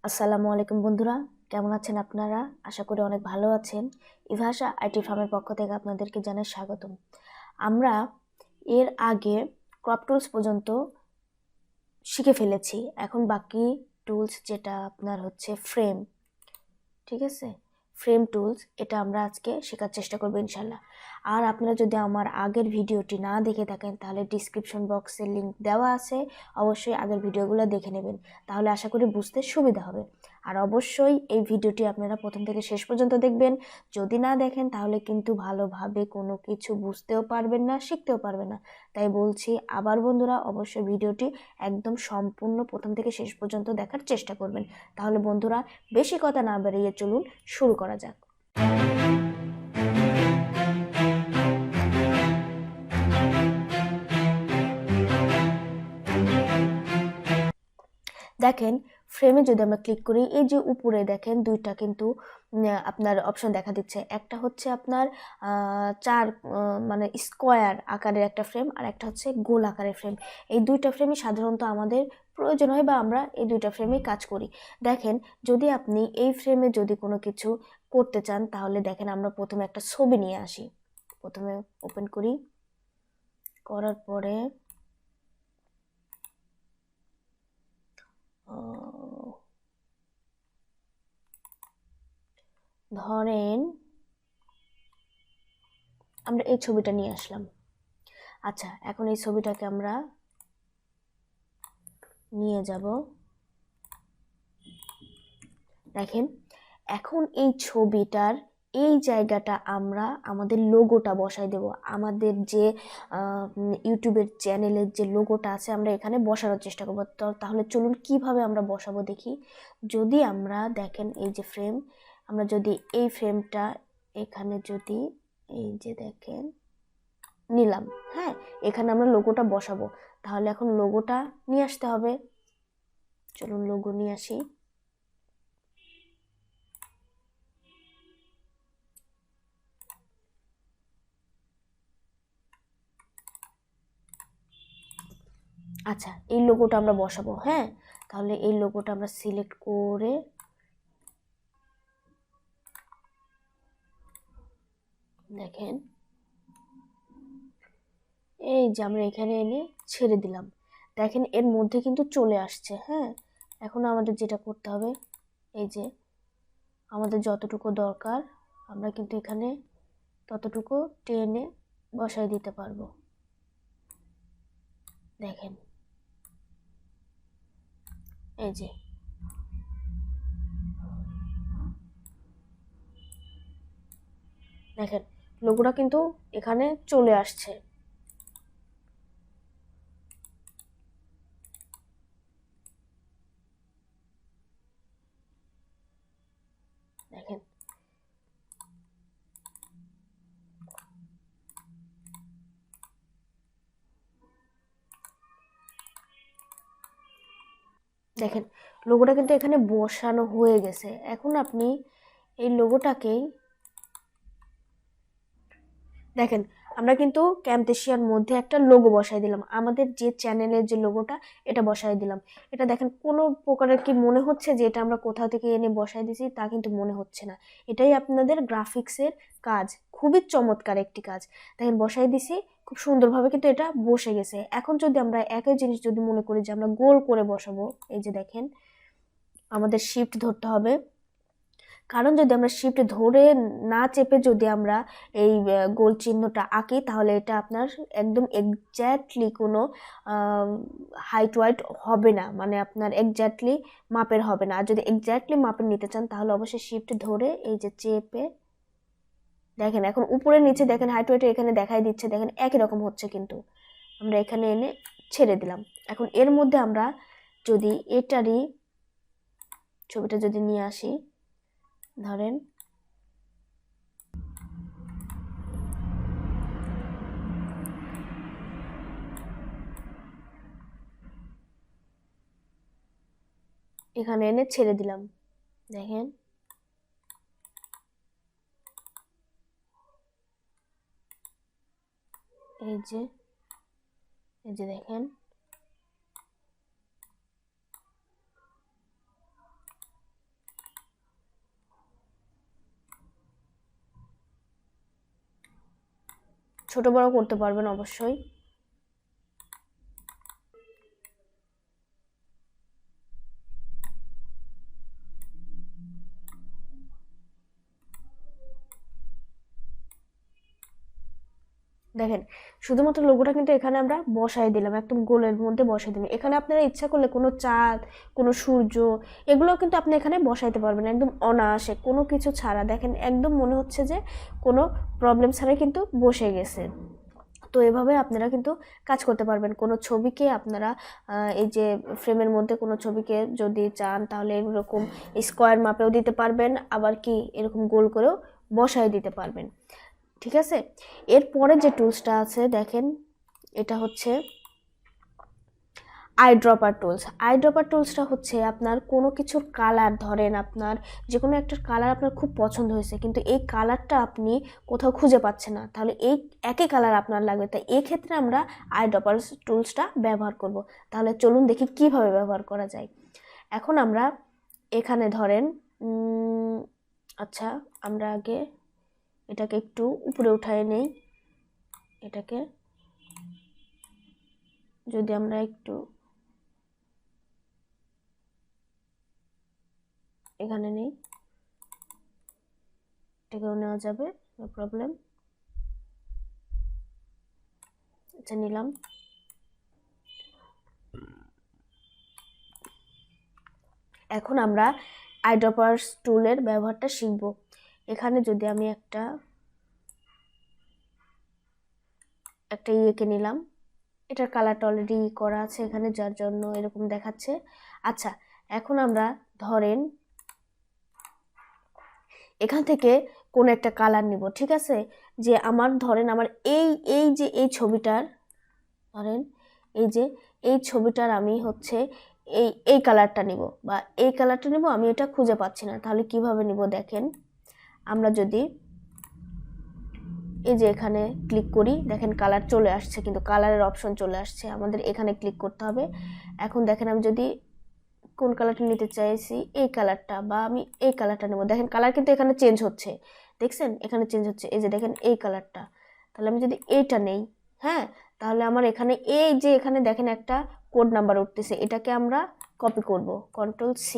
আসসালামু আলাইকুম বন্ধুরা, কেমন আছেন আপনারা? আশা করি অনেক ভালো আছেন। ইভাশা আইটি ফার্মের পক্ষ থেকে আপনাদেরকে জানাই স্বাগতম। আমরা এর আগে ক্রপ টুলস পর্যন্ত শিখে ফেলেছি। এখন বাকি টুলস যেটা আপনার হচ্ছে ফ্রেম, ঠিক আছে, ফ্রেম টুলস, এটা আমরা আজকে শেখার চেষ্টা করবো ইনশাল্লাহ। আর আপনারা যদি আমার আগের ভিডিওটি না দেখে থাকেন তাহলে ডিসক্রিপশন বক্সে লিংক দেওয়া আছে, অবশ্যই আগের ভিডিওগুলো দেখে নেবেন, তাহলে আশা করি বুঝতে সুবিধা হবে। আর অবশ্যই এই ভিডিওটি আপনারা প্রথম থেকে শেষ পর্যন্ত দেখবেন। যদি না দেখেন তাহলে কিন্তু ভালোভাবে কোনো কিছু বুঝতেও পারবেন না, শিখতেও পারবেন না। তাই বলছি আবার বন্ধুরা, অবশ্যই ভিডিওটি একদম সম্পূর্ণ প্রথম থেকে শেষ পর্যন্ত দেখার চেষ্টা করবেন। তাহলে বন্ধুরা, বেশি কথা না বাড়িয়ে চলুন শুরু করা যাক। দেখেন, ফ্রেমে যদি আমরা ক্লিক করি, এই যে উপরে দেখেন দুইটা কিন্তু আপনার অপশন দেখা দিচ্ছে। একটা হচ্ছে আপনার চার মানে স্কোয়ার আকারের একটা ফ্রেম, আর একটা হচ্ছে গোল আকারের ফ্রেম। এই দুইটা ফ্রেমই সাধারণত আমাদের প্রয়োজন হয় বা আমরা এই দুইটা ফ্রেমেই কাজ করি। দেখেন, যদি আপনি এই ফ্রেমে যদি কোনো কিছু করতে চান তাহলে দেখেন, আমরা প্রথমে একটা ছবি নিয়ে আসি। প্রথমে ওপেন করি, করার পরে ধরেন আমরা এই ছবিটা নিয়ে আসলাম। আচ্ছা, এখন এই ছবিটাকে আমরা নিয়ে যাব। দেখেন, এখন এই ছবিটার এই জায়গাটা আমরা আমাদের লোগোটা বসাই দেব। আমাদের যে ইউটিউবের চ্যানেলের যে লোগোটা আছে আমরা এখানে বসানোর চেষ্টা করবো। তাহলে চলুন কিভাবে আমরা বসাবো দেখি। যদি আমরা দেখেন এই যে ফ্রেম, আমরা যদি এই ফ্রেমটা এখানে যদি এই যে দেখেন নিলাম, হ্যাঁ, এখানে আমরা লোগোটা বসাবো। তাহলে এখন লোগোটা নিয়ে আসতে হবে। চলুন লোগো নিয়ে আসি। আচ্ছা, এই লোগোটা আমরা বসাবো। হ্যাঁ, তাহলে এই লোগোটা আমরা সিলেক্ট করে দেখেন, এই যে আমরা এখানে এনে ছেড়ে দিলাম। দেখেন, এর মধ্যে কিন্তু চলে আসছে। হ্যাঁ, এখন আমাদের যেটা করতে হবে, এই যে আমাদের যতটুকু দরকার আমরা কিন্তু এখানে ততটুকু টেনে বসাই দিতে পারবো। দেখেন, এই যে দেখেন, লোগোটা কিন্তু এখানে চলে আসছে। দেখেন, দেখেন লোগোটা কিন্তু এখানে বসানো হয়ে গেছে। এখন আপনি এই লোগোটাকেই দেখেন, আমরা কিন্তু ক্যাম্পেশিয়ার মধ্যে একটা লোগো বসাই দিলাম, আমাদের যে চ্যানেলের যে লোগোটা এটা বসাই দিলাম। এটা দেখেন, কোনো প্রকারের কি মনে হচ্ছে যে এটা আমরা কোথাও থেকে এনে বসাই দিয়েছি? তা কিন্তু মনে হচ্ছে না। এটাই আপনাদের গ্রাফিক্সের কাজ, খুবই চমৎকার একটি কাজ। দেখেন, বসাই দিছি খুব সুন্দরভাবে, কিন্তু এটা বসে গেছে। এখন যদি আমরা একই জিনিস যদি মনে করি যে আমরা গোল করে বসাবো, এই যে দেখেন, আমাদের শিফট ধরতে হবে। কারণ যদি আমরা শিফট ধরে না চেপে যদি আমরা এই গোল চিহ্নটা আঁকি তাহলে এটা আপনার একদম এক্স্যাক্টলি কোনো হাইট ওয়াইট হবে না, মানে আপনার এক্স্যাক্টলি মাপের হবে না। আর যদি এক্স্যাক্টলি মাপের নিতে চান তাহলে অবশ্যই শিফট ধরে এই যে চেপে দেখেন, এখন উপরে নিচে দেখেন হাইট ওয়াইট এখানে দেখাই দিচ্ছে। দেখেন একই রকম হচ্ছে, কিন্তু আমরা এখানে এনে ছেড়ে দিলাম। এখন এর মধ্যে আমরা যদি এটারই ছবিটা যদি নিয়ে আসি, ধরেন এখানে এনে ছেড়ে দিলাম। দেখেন, এই যে দেখেন, ছোট বড় করতে পারবেন অবশ্যই। দেখেন শুধুমাত্র লোগোটা কিন্তু এখানে আমরা বসাই দিলাম, একদম গোলের মধ্যে বসাই দিলাম। এখানে আপনারা ইচ্ছা করলে কোনো চাঁদ, কোনো সূর্য, এগুলোও কিন্তু আপনি এখানে বসাইতে পারবেন একদম অনায়াসে, কোনো কিছু ছাড়া। দেখেন একদম মনে হচ্ছে যে কোনো প্রবলেম ছাড়াই কিন্তু বসে গেছে। তো এভাবে আপনারা কিন্তু কাজ করতে পারবেন। কোনো ছবিকে আপনারা এই যে ফ্রেমের মধ্যে কোনো ছবিকে যদি চান তাহলে এরকম স্কোয়ার মাপেও দিতে পারবেন, আবার কি এরকম গোল করেও বসায় দিতে পারবেন। ঠিক আছে, এরপরে যে টুলসটা আছে দেখেন, এটা হচ্ছে আইড্রপার টুলস। আইড্রপার টুলসটা হচ্ছে আপনার কোনো কিছুর কালার, ধরেন আপনার যে কোনো একটা কালার আপনার খুব পছন্দ হয়েছে, কিন্তু এই কালারটা আপনি কোথাও খুঁজে পাচ্ছেন না, তাহলে এই একই কালার আপনার লাগবে। তাই এই ক্ষেত্রে আমরা আইড্রপার টুলসটা ব্যবহার করব। তাহলে চলুন দেখি কিভাবে ব্যবহার করা যায়। এখন আমরা এখানে ধরেন আচ্ছা, আমরা আগে এটাকে একটু উপরে উঠায় নেই। এটাকে যদি আমরা একটু এখানে নেই, এটাকেও নেওয়া যাবে, নো প্রবলেম। আচ্ছা, নিলাম। এখন আমরা আইড্রপার টুলের ব্যবহারটা শিখব। এখানে যদি আমি একটা ইয়েকে নিলাম, এটার কালারটা অলরেডি করা আছে এখানে, যার জন্য এরকম দেখাচ্ছে। আচ্ছা, এখন আমরা ধরেন এখান থেকে কোন একটা কালার নিব। ঠিক আছে, যে আমার ধরেন আমার এই যে এই ছবিটার, ধরেন এই যে এই ছবিটার আমি হচ্ছে এই কালারটা নিব, বা এই কালারটা নিব, আমি এটা খুঁজে পাচ্ছি না। তাহলে কিভাবে নিব দেখেন, আমরা যদি এই যে এখানে ক্লিক করি, দেখেন কালার চলে আসছে, কিন্তু কালারের অপশন চলে আসছে, আমাদের এখানে ক্লিক করতে হবে। এখন দেখেন আমি যদি কোন কালারটা নিতে চাইছি, এই কালারটা, বা আমি এই কালারটা নেব, দেখেন কালার কিন্তু এখানে চেঞ্জ হচ্ছে, দেখছেন এখানে চেঞ্জ হচ্ছে, এই যে দেখেন এই কালারটা। তাহলে আমি যদি এইটা নেই, হ্যাঁ, তাহলে আমার এখানে এই যে এখানে দেখেন একটা কোড নাম্বার উঠতেছে, এটাকে আমরা কপি করব, Ctrl+C।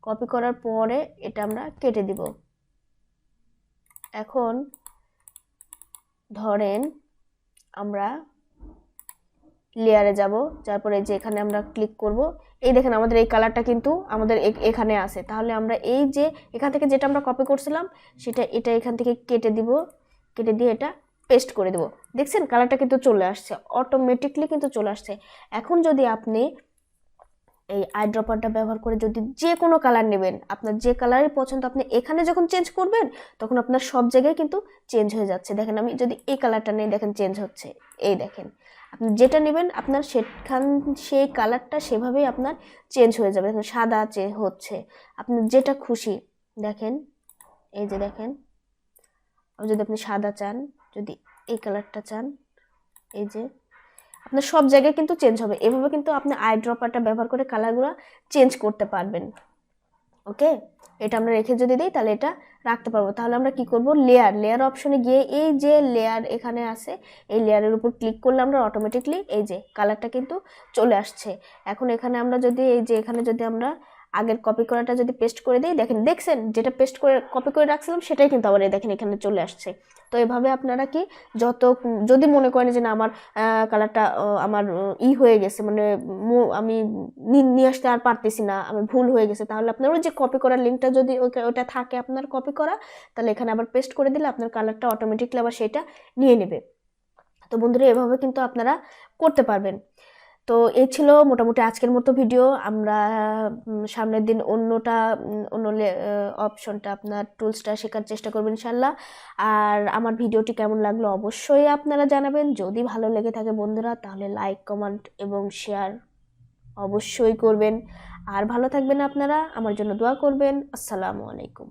কপি করার পরে এটা আমরা কেটে দিব। এখন ধরেন আমরা লেয়ারে যাব, তারপরে যে এখানে আমরা ক্লিক করব, এই দেখেন আমাদের এই কালারটা কিন্তু আমাদের এখানে আছে। তাহলে আমরা এই যে এখান থেকে যেটা আমরা কপি করছিলাম এটা এখান থেকে কেটে দিব, কেটে দিয়ে এটা পেস্ট করে দেব। দেখছেন কালারটা কিন্তু চলে আসছে, অটোমেটিকলি কিন্তু চলে আসছে। এখন যদি আপনি এই আইড্রপারটা ব্যবহার করে যদি যে কোনো কালার নেবেন, আপনার যে কালারই পছন্দ, আপনি এখানে যখন চেঞ্জ করবেন তখন আপনার সব জায়গায় কিন্তু চেঞ্জ হয়ে যাচ্ছে। দেখেন আমি যদি এই কালারটা নেই, দেখেন চেঞ্জ হচ্ছে, এই দেখেন আপনি যেটা নেবেন আপনার সেই কালারটা সেভাবেই আপনার চেঞ্জ হয়ে যাবে। দেখেন সাদা হচ্ছে, আপনি যেটা খুশি, দেখেন এই যে দেখেন, যদি আপনি সাদা চান, যদি এই কালারটা চান, এই যে আপনার সব জায়গায় কিন্তু চেঞ্জ হবে। এভাবে কিন্তু আপনি আইড্রপারটা ব্যবহার করে কালারগুলো চেঞ্জ করতে পারবেন। ওকে, এটা আমরা রেখে যদি দিই তাহলে এটা রাখতে পারবো। তাহলে আমরা কি করব, লেয়ার অপশনে গিয়ে এই যে লেয়ার এখানে আছে, এই লেয়ারের উপর ক্লিক করলে আমরা অটোমেটিকলি এই যে কালারটা কিন্তু চলে আসছে। এখন এখানে আমরা যদি এই যে এখানে যদি আমরা আগের কপি করাটা যদি পেস্ট করে দিই, দেখছেন যেটা পেস্ট করে কপি করে রাখছিলাম সেটাই কিন্তু আবার দেখেন এখানে চলে আসছে। তো এভাবে আপনারা কি যদি মনে করেন যে না আমার কালারটা আমার হয়ে গেছে, মানে আমি নিয়ে আসতে আর পারতেছি না, আমার ভুল হয়ে গেছে, তাহলে আপনার ওই যে কপি করার লিঙ্কটা যদি ওটা থাকে আপনার কপি করা, তাহলে এখানে আবার পেস্ট করে দিলে আপনার কালারটা অটোমেটিকলি আবার সেটা নিয়ে নেবে। তো বন্ধুরা এভাবে কিন্তু আপনারা করতে পারবেন। তো এই ছিল মোটামুটি আজকের মতো ভিডিও। আমরা সামনের দিন অন্য অপশনটা আপনার টুলসটা শেখার চেষ্টা করবেন ইনশাল্লাহ। আর আমার ভিডিওটি কেমন লাগলো অবশ্যই আপনারা জানাবেন। যদি ভালো লেগে থাকে বন্ধুরা তাহলে লাইক, কমেন্ট এবং শেয়ার অবশ্যই করবেন। আর ভালো থাকবেন আপনারা, আমার জন্য দোয়া করবেন। আসসালামু আলাইকুম।